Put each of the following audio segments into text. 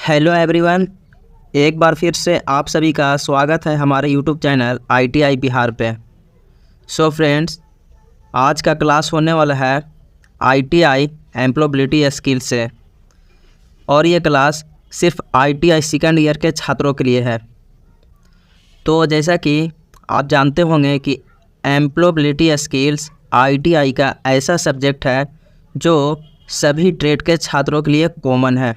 Hello everyone, एक बार फिर से आप सभी का स्वागत है हमारे यूट्यूब चैनल ITI बिहार पे। सो फ्रेंड्स, आज का क्लास होने वाला है ITI एम्प्लॉयबिलिटी स्किल से, और ये क्लास सिर्फ ITI सेकेंड ईयर के छात्रों के लिए है। तो जैसा कि आप जानते होंगे कि एम्प्लॉयबिलिटी स्किल्स ITI का ऐसा सब्जेक्ट है जो सभी ट्रेड के छात्रों के लिए कॉमन है।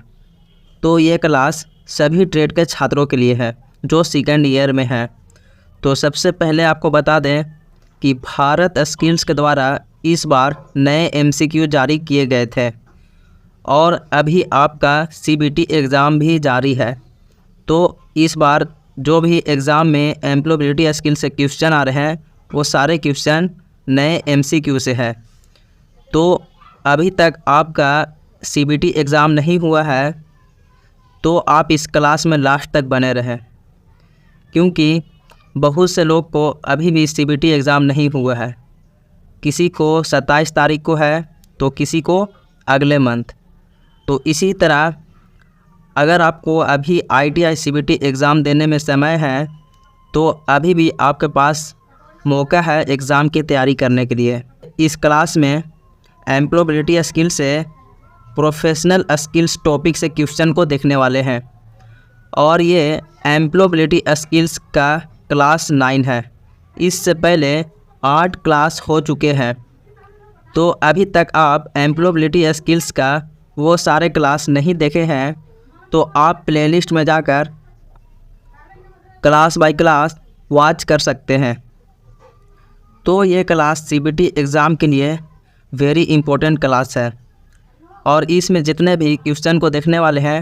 तो ये क्लास सभी ट्रेड के छात्रों के लिए है जो सेकेंड ईयर में है। तो सबसे पहले आपको बता दें कि भारत स्किल्स के द्वारा इस बार नए MCQ जारी किए गए थे और अभी आपका CBT एग्ज़ाम भी जारी है। तो इस बार जो भी एग्ज़ाम में एम्प्लॉयबिलिटी स्किल से क्वेश्चन आ रहे हैं वो सारे क्वेश्चन नए MCQ से है। तो अभी तक आपका CBT एग्ज़ाम नहीं हुआ है तो आप इस क्लास में लास्ट तक बने रहें, क्योंकि बहुत से लोग को अभी भी CBT एग्ज़ाम नहीं हुआ है। किसी को 27 तारीख को है तो किसी को अगले मंथ। तो इसी तरह अगर आपको अभी ITI CBT एग्ज़ाम देने में समय है तो अभी भी आपके पास मौका है एग्ज़ाम की तैयारी करने के लिए। इस क्लास में एम्प्लॉयबिलिटी स्किल से प्रोफेशनल स्किल्स टॉपिक से क्वेश्चन को देखने वाले हैं, और ये एम्प्लॉयबिलिटी स्किल्स का क्लास 9 है। इससे पहले 8 क्लास हो चुके हैं। तो अभी तक आप एम्प्लॉयबिलिटी स्किल्स का वो सारे क्लास नहीं देखे हैं तो आप प्लेलिस्ट में जाकर क्लास बाय क्लास वॉच कर सकते हैं। तो ये क्लास CBT एग्ज़ाम के लिए वेरी इम्पोर्टेंट क्लास है, और इसमें जितने भी क्वेश्चन को देखने वाले हैं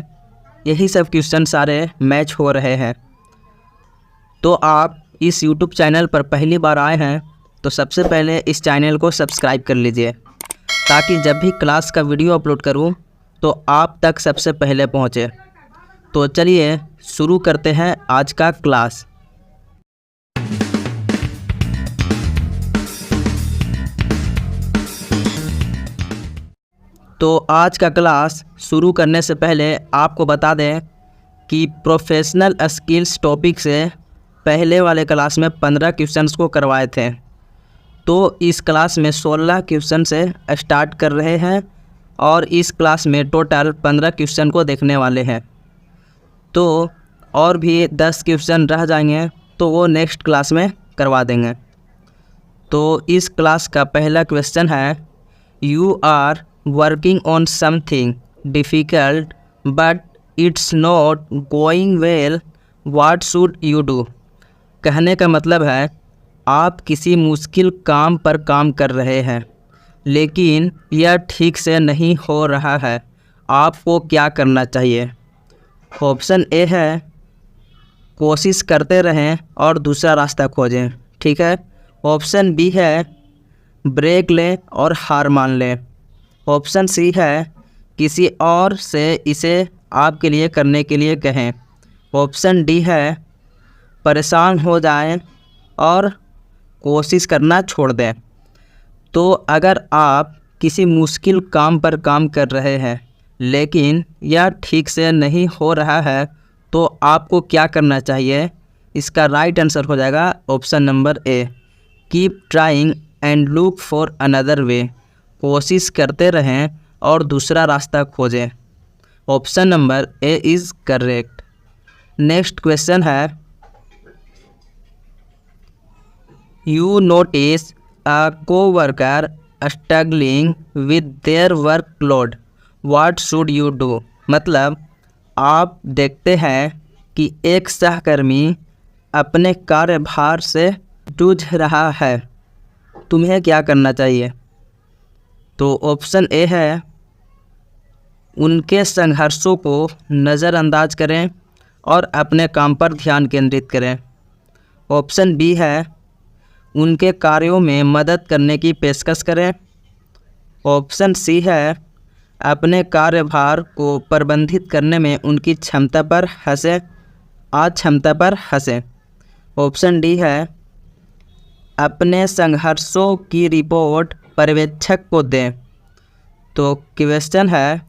यही सब क्वेश्चन सारे मैच हो रहे हैं। तो आप इस YouTube चैनल पर पहली बार आए हैं तो सबसे पहले इस चैनल को सब्सक्राइब कर लीजिए, ताकि जब भी क्लास का वीडियो अपलोड करूं तो आप तक सबसे पहले पहुंचे। तो चलिए शुरू करते हैं आज का क्लास। तो आज का क्लास शुरू करने से पहले आपको बता दें कि प्रोफेशनल स्किल्स टॉपिक से पहले वाले क्लास में 15 क्वेश्चंस को करवाए थे। तो इस क्लास में 16 क्वेश्चन से स्टार्ट कर रहे हैं, और इस क्लास में टोटल 15 क्वेश्चन को देखने वाले हैं। तो और भी 10 क्वेश्चन रह जाएंगे तो वो नेक्स्ट क्लास में करवा देंगे। तो इस क्लास का पहला क्वेश्चन है, you are working on something difficult but it's not going well, what should you do? कहने का मतलब है आप किसी मुश्किल काम पर काम कर रहे हैं लेकिन यह ठीक से नहीं हो रहा है, आपको क्या करना चाहिए? ऑप्शन ए है कोशिश करते रहें और दूसरा रास्ता खोजें, ठीक है। ऑप्शन बी है ब्रेक लें और हार मान लें। ऑप्शन सी है किसी और से इसे आपके लिए करने के लिए कहें। ऑप्शन डी है परेशान हो जाएं और कोशिश करना छोड़ दें। तो अगर आप किसी मुश्किल काम पर काम कर रहे हैं लेकिन यह ठीक से नहीं हो रहा है तो आपको क्या करना चाहिए? इसका राइट आंसर हो जाएगा option number A, keep trying and look for another way. कोशिश करते रहें और दूसरा रास्ता खोजें। Option number A is correct. Next question है, you notice a coworker struggling with their workload, what should you do? मतलब आप देखते हैं कि एक सहकर्मी अपने कार्यभार से जूझ रहा है, तुम्हें क्या करना चाहिए? तो ऑप्शन ए है उनके संघर्षों को नज़रअंदाज करें और अपने काम पर ध्यान केंद्रित करें। ऑप्शन बी है उनके कार्यों में मदद करने की पेशकश करें। ऑप्शन सी है अपने कार्यभार को प्रबंधित करने में उनकी क्षमता पर हंसें। ऑप्शन डी है अपने संघर्षों की रिपोर्ट पर्यवेक्षक को दें। तो क्वेश्चन है,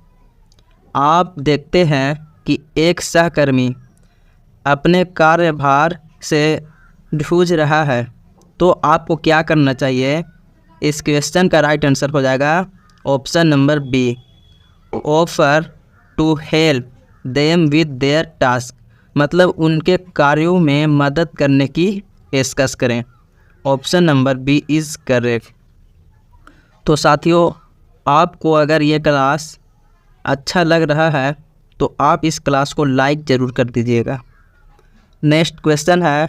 आप देखते हैं कि एक सहकर्मी अपने कार्यभार से जूझ रहा है तो आपको क्या करना चाहिए। इस क्वेश्चन का राइट आंसर हो जाएगा option number B, offer to help them with their task, मतलब उनके कार्यों में मदद करने की पेशकश करें। Option number B is correct. तो साथियों, आपको अगर ये क्लास अच्छा लग रहा है तो आप इस क्लास को लाइक ज़रूर कर दीजिएगा। नेक्स्ट क्वेश्चन है,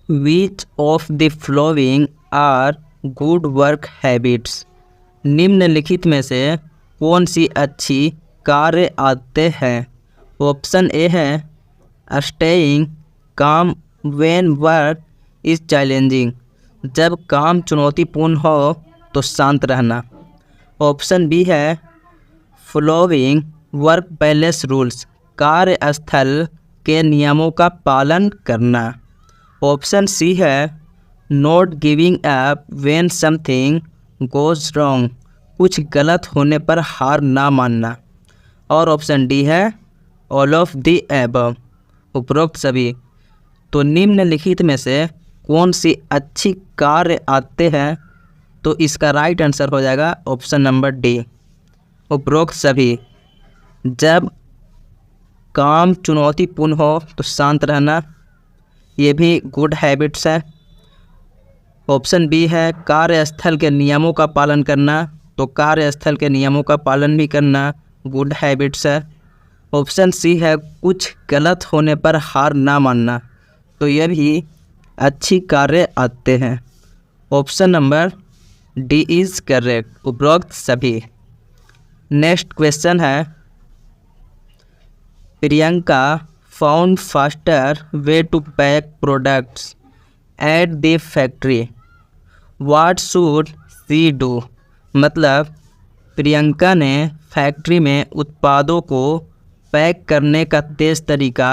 which of the following are good work habits, निम्नलिखित में से कौन सी अच्छी कार्य आदतें हैं। ऑप्शन ए है स्टेइंग काम व्हेन वर्क इज़ चैलेंजिंग, जब काम चुनौतीपूर्ण हो तो शांत रहना। ऑप्शन बी है फॉलोइंग वर्क बैलेंस रूल्स, कार्यस्थल के नियमों का पालन करना। ऑप्शन सी है not giving up when something goes wrong, कुछ गलत होने पर हार ना मानना। और ऑप्शन डी है ऑल ऑफ द एबव, उपरोक्त सभी। तो निम्नलिखित में से कौन सी अच्छी कार्य आते हैं, तो इसका राइट आंसर हो जाएगा ऑप्शन नंबर डी, उपरोक्त सभी। जब काम चुनौतीपूर्ण हो तो शांत रहना, ये भी गुड हैबिट्स है। ऑप्शन बी है कार्यस्थल के नियमों का पालन करना, तो कार्यस्थल के नियमों का पालन भी करना गुड हैबिट्स है। ऑप्शन सी है कुछ गलत होने पर हार ना मानना, तो यह भी अच्छी कार्य आते हैं। Option number D is correct, उपरोक्त सभी। नेक्स्ट क्वेश्चन है, Priyanka found faster way to pack products at the factory, what should she do, मतलब प्रियंका ने फैक्ट्री में उत्पादों को पैक करने का तेज़ तरीका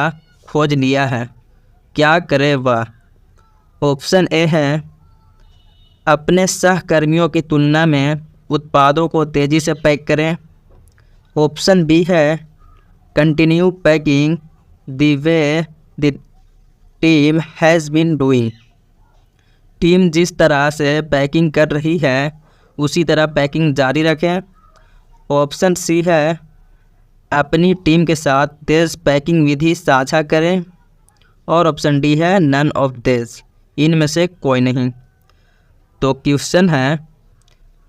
खोज लिया है, क्या करे वह। ऑप्शन ए है अपने सहकर्मियों की तुलना में उत्पादों को तेज़ी से पैक करें। ऑप्शन बी है continue packing the way the team has been doing, team जिस तरह से पैकिंग कर रही है उसी तरह पैकिंग जारी रखें। ऑप्शन सी है अपनी टीम के साथ तेज़ पैकिंग विधि साझा करें। और ऑप्शन डी है नन ऑफ दिस, इनमें से कोई नहीं। तो क्वेश्चन है,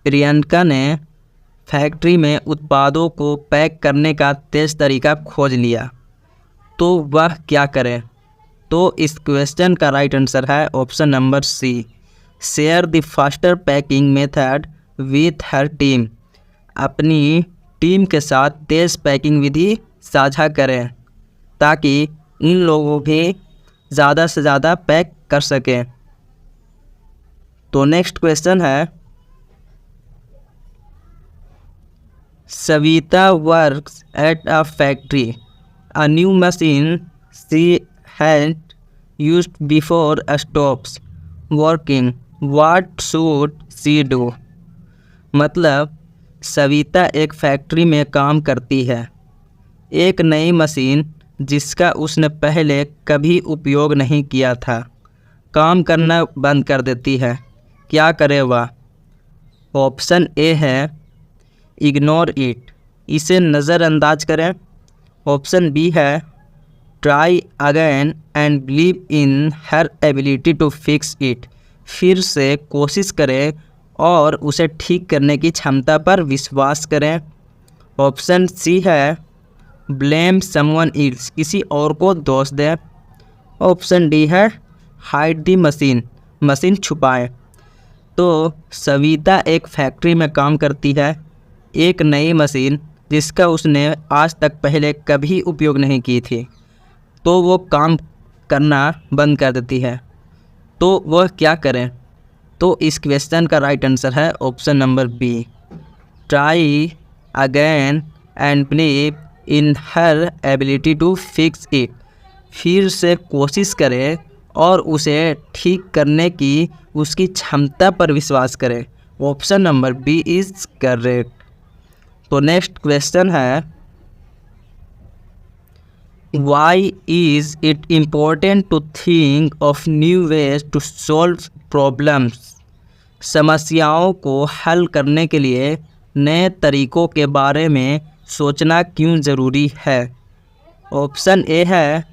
प्रियंका ने फैक्ट्री में उत्पादों को पैक करने का तेज़ तरीका खोज लिया, तो वह क्या करे। तो इस क्वेश्चन का राइट आंसर है option number C, share the faster packing method with her team, अपनी टीम के साथ तेज़ पैकिंग विधि साझा करें ताकि इन लोगों भी ज़्यादा से ज़्यादा पैक कर सकें। तो नेक्स्ट क्वेश्चन है, Savita works at a factory, a new machine she had used before stops working, what should she do, मतलब सविता एक फैक्ट्री में काम करती है, एक नई मशीन जिसका उसने पहले कभी उपयोग नहीं किया था काम करना बंद कर देती है, क्या करे वह। ऑप्शन ए है इग्नोर इट, इसे नज़रअंदाज करें। ऑप्शन बी है try again and believe in her ability to fix it, फिर से कोशिश करें और उसे ठीक करने की क्षमता पर विश्वास करें। ऑप्शन सी है ब्लेम समवन एल्स, किसी और को दोष दें। ऑप्शन डी है हाइड द मशीन, मशीन छुपाएं। तो सविता एक फैक्ट्री में काम करती है, एक नई मशीन जिसका उसने आज तक पहले कभी उपयोग नहीं की थी, तो वो काम करना बंद कर देती है, तो वह क्या करें। तो इस क्वेश्चन का राइट आंसर है option number B, try again and believe in her ability to fix it, फिर से कोशिश करें और उसे ठीक करने की उसकी क्षमता पर विश्वास करें। Option number B is correct. तो नेक्स्ट क्वेश्चन है, Why is it important to think of new ways to solve problems? समस्याओं को हल करने के लिए नए तरीकों के बारे में सोचना क्यों ज़रूरी है? ऑप्शन ए है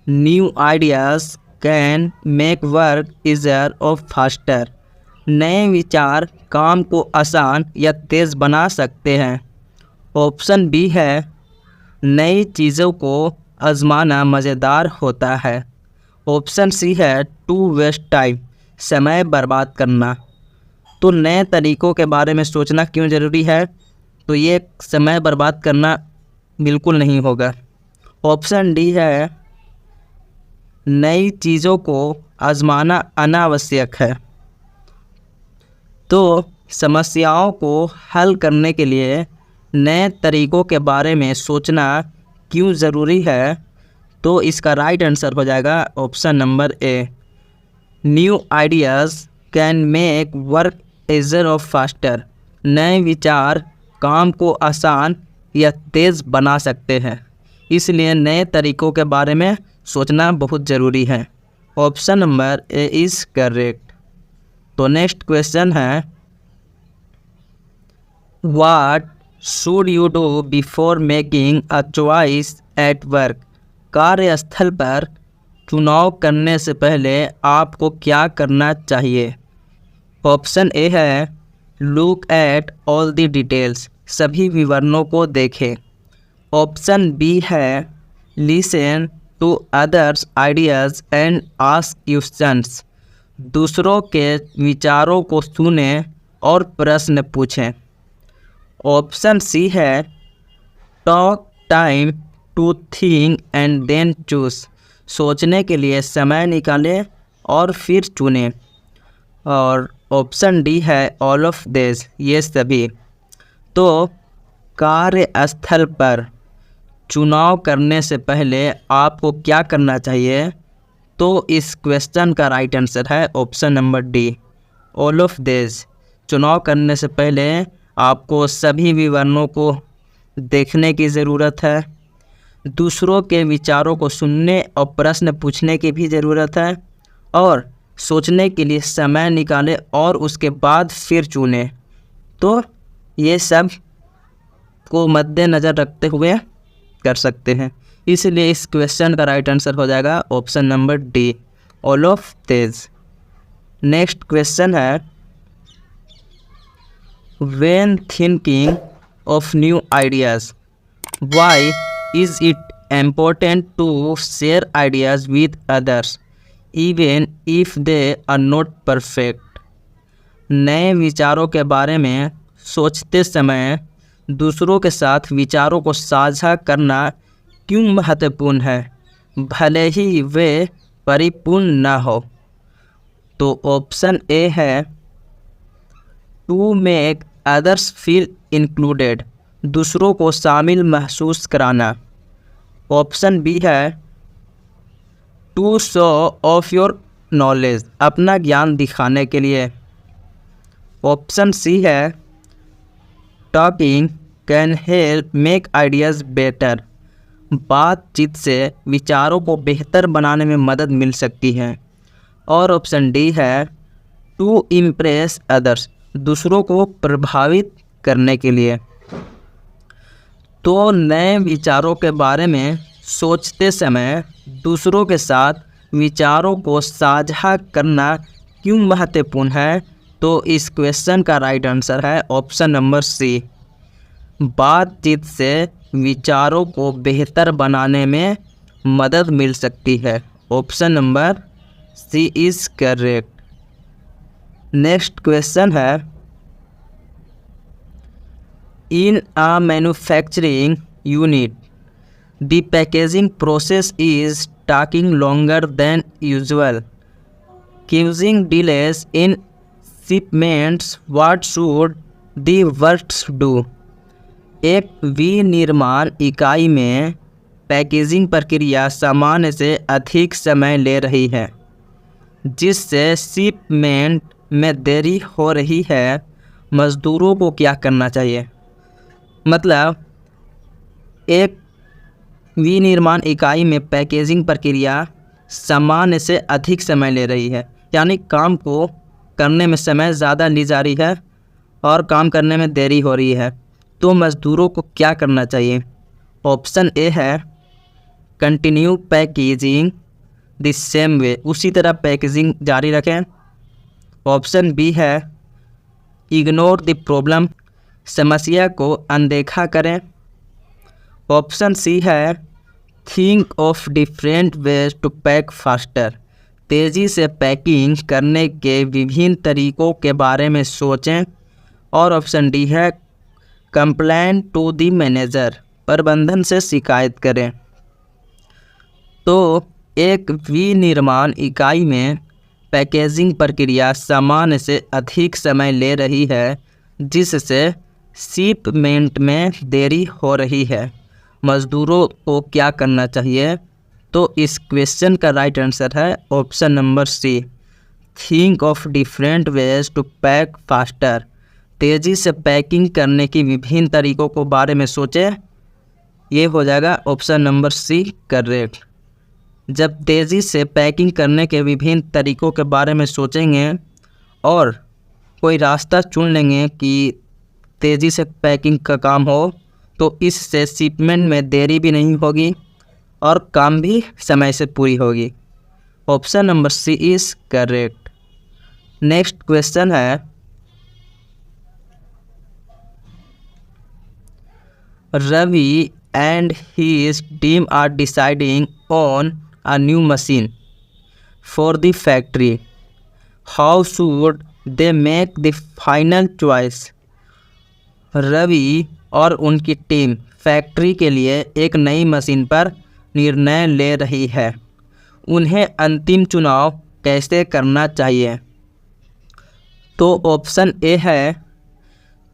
new ideas can make work easier और फास्टर। नए विचार काम को आसान या तेज़ बना सकते हैं। ऑप्शन बी है नई चीज़ों को आजमाना मज़ेदार होता है। ऑप्शन सी है टू वेस्ट टाइम, समय बर्बाद करना। तो नए तरीक़ों के बारे में सोचना क्यों ज़रूरी है? तो ये समय बर्बाद करना बिल्कुल नहीं होगा। ऑप्शन डी है नई चीज़ों को आजमाना अनावश्यक है। तो समस्याओं को हल करने के लिए नए तरीक़ों के बारे में सोचना क्यों ज़रूरी है? तो इसका राइट आंसर हो जाएगा option number A, new ideas can make work easier और फास्टर। नए विचार काम को आसान या तेज़ बना सकते हैं, इसलिए नए तरीक़ों के बारे में सोचना बहुत ज़रूरी है। Option number A is correct. तो नेक्स्ट क्वेश्चन है what should you do before making a choice at work? कार्यस्थल पर चुनाव करने से पहले आपको क्या करना चाहिए? ऑप्शन ए है look at all the details, सभी विवरणों को देखें। ऑप्शन बी है listen to others ideas and ask questions, दूसरों के विचारों को सुनें और प्रश्न पूछें। ऑप्शन सी है talk time to think and then choose, सोचने के लिए समय निकालें और फिर चुनें। और ऑप्शन डी है ऑल ऑफ दिस, ये सभी। तो कार्यस्थल पर चुनाव करने से पहले आपको क्या करना चाहिए? तो इस क्वेश्चन का राइट आंसर है option number D, all of this. चुनाव करने से पहले आपको सभी विवरणों को देखने की ज़रूरत है, दूसरों के विचारों को सुनने और प्रश्न पूछने की भी ज़रूरत है, और सोचने के लिए समय निकालें और उसके बाद फिर चुनें। तो ये सब को मद्देनज़र रखते हुए कर सकते हैं, इसलिए इस क्वेश्चन का राइट आंसर हो जाएगा option number D, all of this. Next question है when thinking of new ideas, why is it important to share ideas with others even if they are not perfect? नए विचारों के बारे में सोचते समय दूसरों के साथ विचारों को साझा करना क्यों महत्वपूर्ण है, भले ही वे परिपूर्ण ना हो? तो ऑप्शन ए है to make others feel included, दूसरों को शामिल महसूस कराना। ऑप्शन बी है to show off your knowledge, अपना ज्ञान दिखाने के लिए। ऑप्शन सी है talking can help make ideas better, बातचीत से विचारों को बेहतर बनाने में मदद मिल सकती है। और ऑप्शन डी है टू इम्प्रेस अदर्स, दूसरों को प्रभावित करने के लिए। तो नए विचारों के बारे में सोचते समय दूसरों के साथ विचारों को साझा करना क्यों महत्वपूर्ण है? तो इस क्वेश्चन का राइट आंसर है ऑप्शन नंबर सी, बातचीत से विचारों को बेहतर बनाने में मदद मिल सकती है। Option number C is correct. Next question है in a manufacturing unit the packaging process is taking longer than usual, causing delays in shipments. What should the workers do? एक विनिर्माण इकाई में पैकेजिंग प्रक्रिया सामान्य से अधिक समय ले रही है, जिससे शिपमेंट में देरी हो रही है। मज़दूरों को क्या करना चाहिए? मतलब एक विनिर्माण इकाई में पैकेजिंग प्रक्रिया सामान्य से अधिक समय ले रही है, यानी काम को करने में समय ज़्यादा ली जा रही है और काम करने में देरी हो रही है। तो मज़दूरों को क्या करना चाहिए? ऑप्शन ए है continue packaging the same way, उसी तरह पैकेजिंग जारी रखें। ऑप्शन बी है इग्नोर द प्रॉब्लम, समस्या को अनदेखा करें। ऑप्शन सी है think of different ways to pack faster, तेज़ी से पैकिंग करने के विभिन्न तरीक़ों के बारे में सोचें। और ऑप्शन डी है कंप्लेन टू द मैनेजर, प्रबंधन से शिकायत करें। तो एक विनिर्माण इकाई में पैकेजिंग प्रक्रिया सामान्य से अधिक समय ले रही है, जिससे शिपमेंट में देरी हो रही है। मज़दूरों को क्या करना चाहिए? तो इस क्वेश्चन का राइट आंसर है option number C, think of different ways to pack faster, तेज़ी से पैकिंग करने की विभिन्न तरीक़ों को बारे में सोचें। ये हो जाएगा ऑप्शन नंबर सी करेक्ट। जब तेज़ी से पैकिंग करने के विभिन्न तरीक़ों के बारे में सोचेंगे और कोई रास्ता चुन लेंगे कि तेज़ी से पैकिंग का काम हो, तो इससे शिपमेंट में देरी भी नहीं होगी और काम भी समय से पूरी होगी। Option number C is correct. Next question है Ravi and his team are deciding on a new machine for the factory. How should they make the final choice? Ravi और उनकी टीम फैक्ट्री के लिए एक नई मशीन पर निर्णय ले रही है। उन्हें अंतिम चुनाव कैसे करना चाहिए? तो ऑप्शन ए है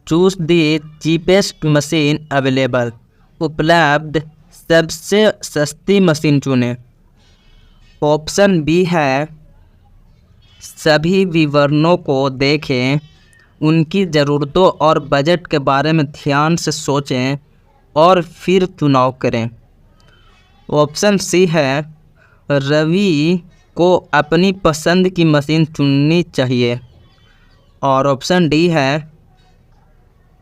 choose the cheapest machine available, उपलब्ध सबसे सस्ती मशीन चुनें। ऑप्शन बी है सभी विवरणों को देखें, उनकी ज़रूरतों और बजट के बारे में ध्यान से सोचें और फिर चुनाव करें। ऑप्शन सी है रवि को अपनी पसंद की मशीन चुननी चाहिए। और ऑप्शन डी है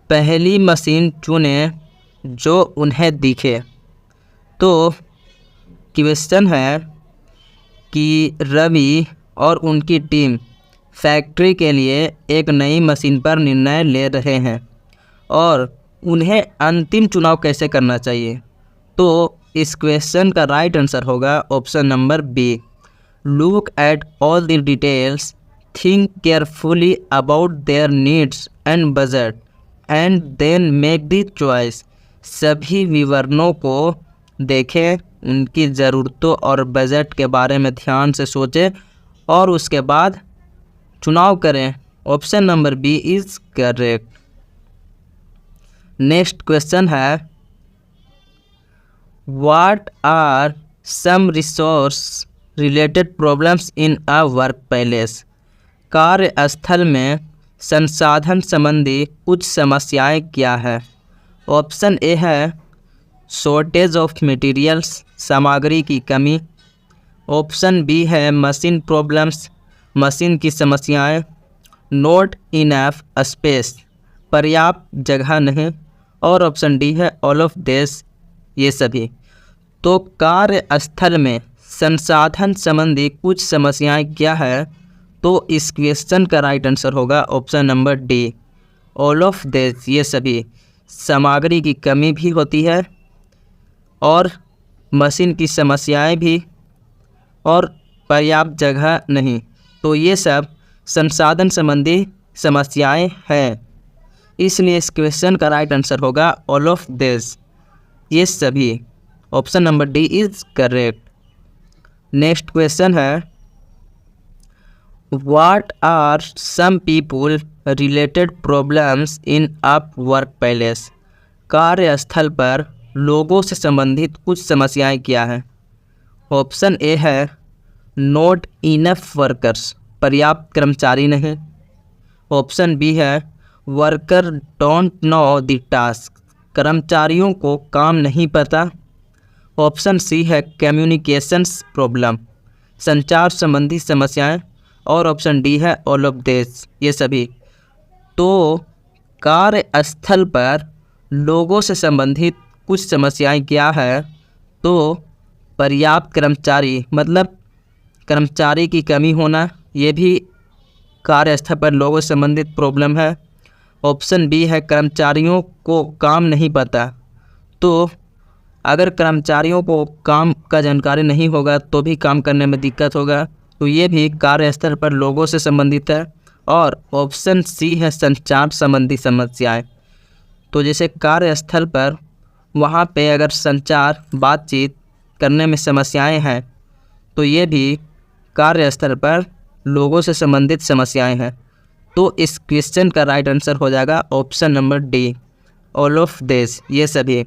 पहली मशीन चुनें जो उन्हें दिखे। तो क्वेश्चन है कि रवि और उनकी टीम फैक्ट्री के लिए एक नई मशीन पर निर्णय ले रहे हैं और उन्हें अंतिम चुनाव कैसे करना चाहिए? तो इस क्वेश्चन का राइट आंसर होगा option number B, look at all the details, think carefully about their needs and budget and then make the choice. सभी विवरणों को देखें, उनकी ज़रूरतों और बजट के बारे में ध्यान से सोचें और उसके बाद चुनाव करें। Option number B is correct. Next question है what are some resource related problems in a workplace? कार्यस्थल में संसाधन संबंधी कुछ समस्याएं क्या है? ऑप्शन ए है शॉर्टेज ऑफ मटेरियल्स, सामग्री की कमी। ऑप्शन बी है मशीन प्रॉब्लम्स, मशीन की समस्याएं। नॉट इनफ स्पेस, पर्याप्त जगह नहीं। और ऑप्शन डी है ऑल ऑफ दिस, ये सभी। तो कार्यस्थल में संसाधन संबंधी कुछ समस्याएं क्या है? तो इस क्वेश्चन का राइट आंसर होगा option number D, all of this, ये सभी। सामग्री की कमी भी होती है और मशीन की समस्याएं भी और पर्याप्त जगह नहीं। तो ये सब संसाधन संबंधी समस्याएं हैं, इसलिए इस क्वेश्चन का राइट आंसर होगा ऑल ऑफ दिस, ये सभी। Option number D is correct. Next question है what are some people related problems in a workplace? कार्यस्थल पर लोगों से संबंधित कुछ समस्याएं क्या हैं? ऑप्शन ए है नॉट इनफ वर्कर्स, पर्याप्त कर्मचारी नहीं। ऑप्शन बी है worker don't know the task, कर्मचारियों को काम नहीं पता। ऑप्शन सी है कम्युनिकेशंस प्रॉब्लम, संचार संबंधी समस्याएं, और ऑप्शन डी है ऑल ऑफ दिस, ये सभी। तो कार्यस्थल पर लोगों से संबंधित कुछ समस्याएं क्या है? तो पर्याप्त कर्मचारी, मतलब कर्मचारी की कमी होना, ये भी कार्यस्थल पर लोगों से संबंधित प्रॉब्लम है। ऑप्शन बी है कर्मचारियों को काम नहीं पता। तो अगर कर्मचारियों को काम का जानकारी नहीं होगा तो भी काम करने में दिक्कत होगा, तो ये भी कार्यस्थल पर लोगों से संबंधित है। और ऑप्शन सी है संचार संबंधी समस्याएं। तो जैसे कार्यस्थल पर वहाँ पे अगर संचार बातचीत करने में समस्याएं हैं तो ये भी कार्यस्थल पर लोगों से संबंधित समस्याएं हैं। तो इस क्वेश्चन का राइट आंसर हो जाएगा option number D, all of this, ये सभी।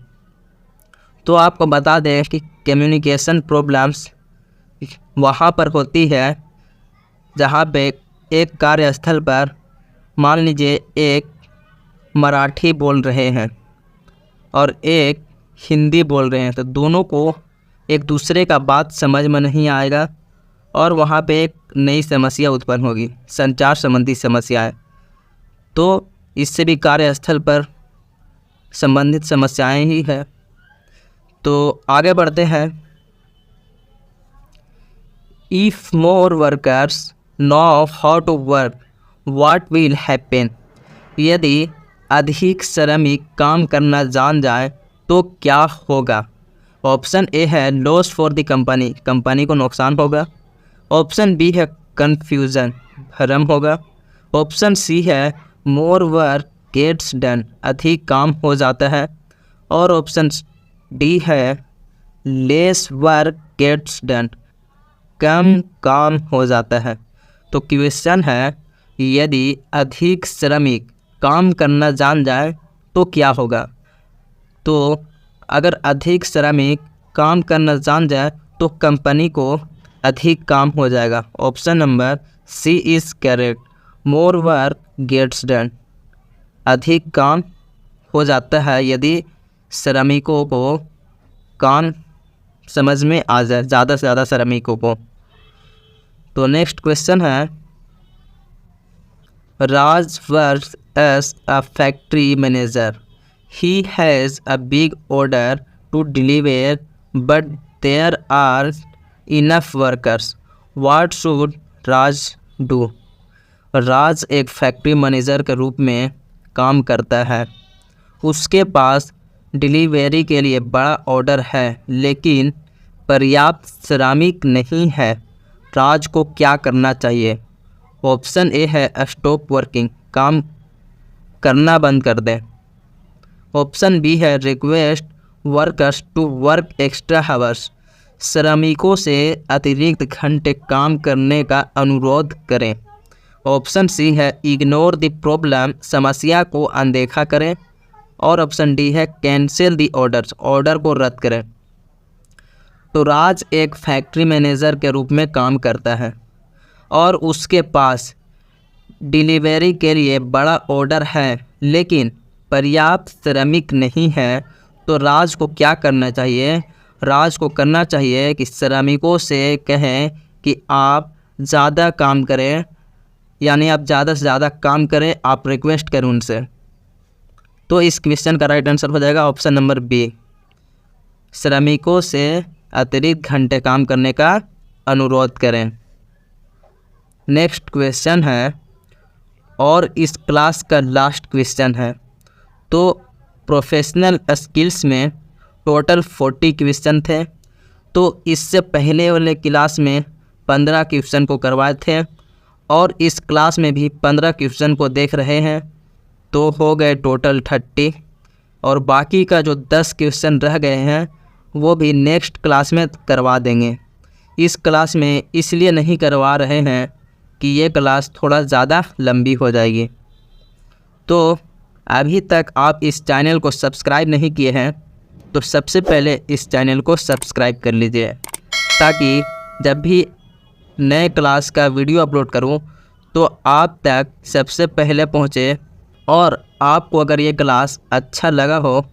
तो आपको बता दें कि कम्युनिकेशन प्रॉब्लम्स वहाँ पर होती है जहाँ पे एक कार्यस्थल पर मान लीजिए एक मराठी बोल रहे हैं और एक हिंदी बोल रहे हैं, तो दोनों को एक दूसरे का बात समझ में नहीं आएगा और वहाँ पे एक नई समस्या उत्पन्न होगी, संचार संबंधी समस्याएं। तो इससे भी कार्यस्थल पर संबंधित समस्याएं ही है। तो आगे बढ़ते हैं। If more workers know how to work what will happen? यदि अधिक श्रमिक काम करना जान जाए तो क्या होगा? ऑप्शन ए है loss for the company, company को नुकसान होगा। ऑप्शन बी है कन्फ्यूज़न, भ्रम होगा। ऑप्शन सी है मोर वर्क गेट्स डन, अधिक काम हो जाता है। और ऑप्शन डी है लेस वर्क गेट्स डन, कम काम हो जाता है। तो क्वेश्चन है यदि अधिक श्रमिक काम करना जान जाए तो क्या होगा? तो अगर अधिक श्रमिक काम करना जान जाए तो कंपनी को अधिक काम हो जाएगा। Option number C is correct, more work gets done, अधिक काम हो जाता है यदि श्रमिकों को काम समझ में आ जाए, ज़्यादा से ज़्यादा श्रमिकों को। तो नेक्स्ट क्वेश्चन है, Raj works as a factory manager, he has a big order to deliver but there are enough workers, what should Raj do? राज एक फैक्ट्री मैनेजर के रूप में काम करता है, उसके पास डिलीवरी के लिए बड़ा ऑर्डर है लेकिन पर्याप्त श्रमिक नहीं है, राज को क्या करना चाहिए? ऑप्शन ए है स्टॉप वर्किंग, काम करना बंद कर दें। ऑप्शन बी है request workers to work extra hours, श्रमिकों से अतिरिक्त घंटे काम करने का अनुरोध करें। ऑप्शन सी है इग्नोर द प्रॉब्लम, समस्या को अनदेखा करें। और ऑप्शन डी है कैंसिल द ऑर्डर्स, ऑर्डर को रद्द करें। तो राज एक फैक्ट्री मैनेजर के रूप में काम करता है और उसके पास डिलीवरी के लिए बड़ा ऑर्डर है लेकिन पर्याप्त श्रमिक नहीं है, तो राज को क्या करना चाहिए? राज को करना चाहिए कि श्रमिकों से कहें कि आप ज़्यादा काम करें, यानी आप ज़्यादा से ज़्यादा काम करें, आप रिक्वेस्ट करें उनसे। तो इस क्वेश्चन का राइट आंसर हो जाएगा ऑप्शन नंबर बी, श्रमिकों से अतिरिक्त घंटे काम करने का अनुरोध करें। नेक्स्ट क्वेश्चन है और इस क्लास का लास्ट क्वेश्चन है। तो प्रोफेशनल स्किल्स में टोटल 40 क्वेश्चन थे। तो इससे पहले वाले क्लास में 15 क्वेश्चन को करवाए थे और इस क्लास में भी 15 क्वेश्चन को देख रहे हैं, तो हो गए टोटल 30। और बाकी का जो 10 क्वेश्चन रह गए हैं वो भी नेक्स्ट क्लास में करवा देंगे। इस क्लास में इसलिए नहीं करवा रहे हैं कि ये क्लास थोड़ा ज़्यादा लंबी हो जाएगी। तो अभी तक आप इस चैनल को सब्सक्राइब नहीं किए हैं तो सबसे पहले इस चैनल को सब्सक्राइब कर लीजिए ताकि जब भी नए क्लास का वीडियो अपलोड करूं तो आप तक सबसे पहले पहुंचे। और आपको अगर ये क्लास अच्छा लगा हो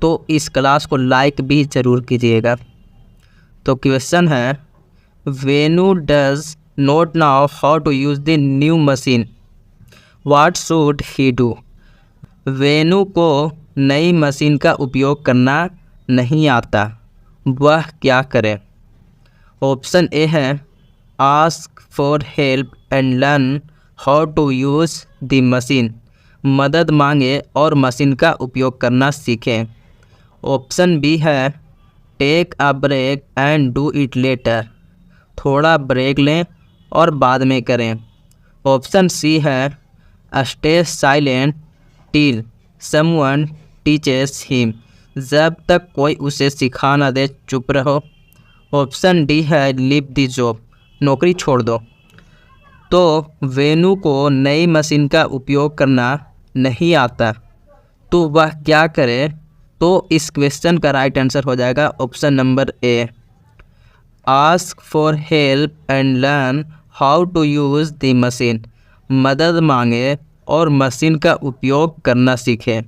तो इस क्लास को लाइक भी ज़रूर कीजिएगा। तो क्वेश्चन है, Venu does not know how to use the new machine, what should he do. Venu को नई मशीन का उपयोग करना नहीं आता, वह क्या करे। ऑप्शन ए है, ask for help and learn how to use the machine, मदद मांगे और मशीन का उपयोग करना सीखें। ऑप्शन बी है, take a break and do it later, थोड़ा ब्रेक लें और बाद में करें। ऑप्शन सी है, stay silent till someone teaches him, जब तक कोई उसे सिखा न दे चुप रहो। ऑप्शन डी है, लीव द जॉब, नौकरी छोड़ दो। तो वेनु को नई मशीन का उपयोग करना नहीं आता, तो वह क्या करे। तो इस क्वेश्चन का राइट आंसर हो जाएगा option number A, ask for help and learn how to use the machine, मदद मांगे और मशीन का उपयोग करना सीखे।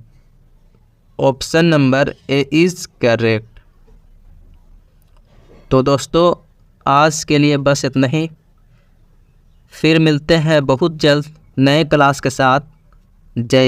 Option number A is correct. तो दोस्तों आज के लिए बस इतना ही, फिर मिलते हैं बहुत जल्द नए क्लास के साथ। जय